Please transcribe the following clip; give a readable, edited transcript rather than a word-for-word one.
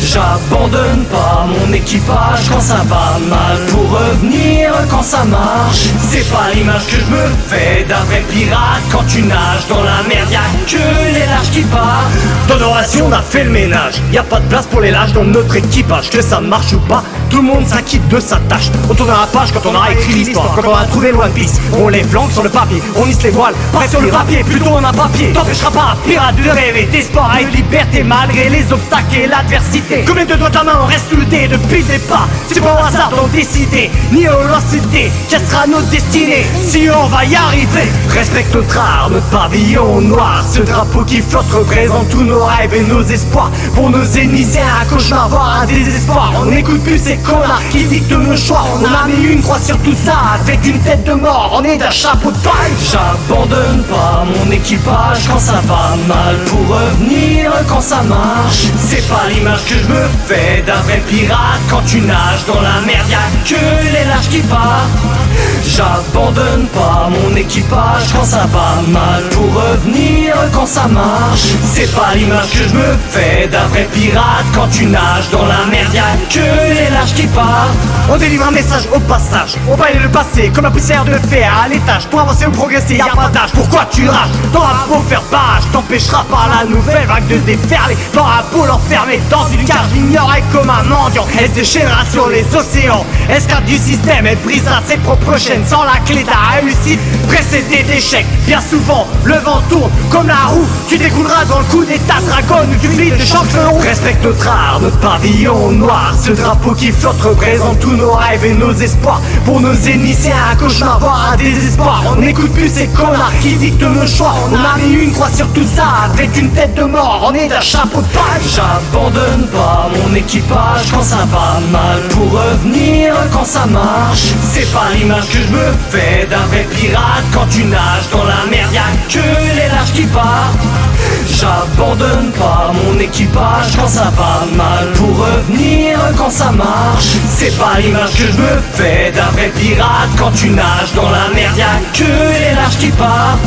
J'abandonne pas mon équipage quand ça va mal pour revenir quand ça marche. C'est pas l'image que je me fais d'un vrai pirate. Quand tu nages dans la merde, y'a que les lâches qui partent. Dans l'oration on a fait le ménage, y'a pas de place pour les lâches dans notre équipage. Que ça marche ou pas, tout le monde s'acquitte de sa tâche. On tourne la page quand on aura écrit l'histoire. Quand on a trouvé le One Piece, on les flanque sur le papier, on hisse les voiles, pas sur le papier, plutôt on a papier. T'empêchera pas, pirate, de rêver d'espoir et de liberté malgré les obstacles et l'adversité. Combien de doigts de la main on reste soudés depuis le départ. C'est pas au hasard d'en décider, ni au lancité. Quelle sera notre destinée si on va y arriver? Respecte notre arme, pavillon noir. Ce drapeau qui flotte représente tous nos rêves et nos espoirs. Pour nos ennemis c'est un cauchemar, voire un désespoir. On n'écoute plus ces connards qui dictent nos choix. On a mis une croix sur tout ça avec une tête de mort. On est d'un chapeau de paille. J'abandonne pas mon équipage quand ça va mal pour revenir quand ça marche. C'est pas l'image que je me fais d'un vrai pirate. Quand tu nages dans la merde, y'a que les lâches qui partent. J'abandonne pas mon équipage quand ça va mal pour revenir quand ça marche. C'est pas l'image que je me fais d'un vrai pirate. Quand tu nages dans la merde, y'a que les lâches qui partent. On délivre un message au passage, on balaye le passé comme la poussière de fer à l'étage. Pour avancer ou progresser, y'a pas d'âge. Pourquoi tu rages? T'auras beau faire barrage, t'empêchera par la nouvelle vague de déferler. T'auras beau l'enfermer dans une cage, l'ignorer comme un mendiant. Elle se déchaînera sur les océans, esclave du système, elle brisera ses propres chaînes. Sans la clé de la réussite, précédée d'échecs. Bien souvent, le vent tourne comme la roue. Tu découleras dans le coup d'état dragon ou du flic de champion. Respecte notre arme, pavillon noir. Ce drapeau qui flotte représente tous nos rêves et nos espoirs. Pour nos ennemis c'est un cauchemar, voire un désespoir. On n'écoute plus ces connards qui dictent nos choix. On a mis une croix sur tout ça avec une tête de mort. On est d'un chapeau de paille. J'abandonne pas mon équipage quand ça va mal pour revenir quand ça marche. C'est pas l'image que je me fais d'un vrai pirate. Quand tu nages dans la merde, y'a que les lâches qui partent. J'abandonne pas mon équipage quand ça va mal pour revenir quand ça marche. C'est pas l'image que je me fais d'un vrai pirate. Quand tu nages dans la merde, y'a que les lâches qui partent.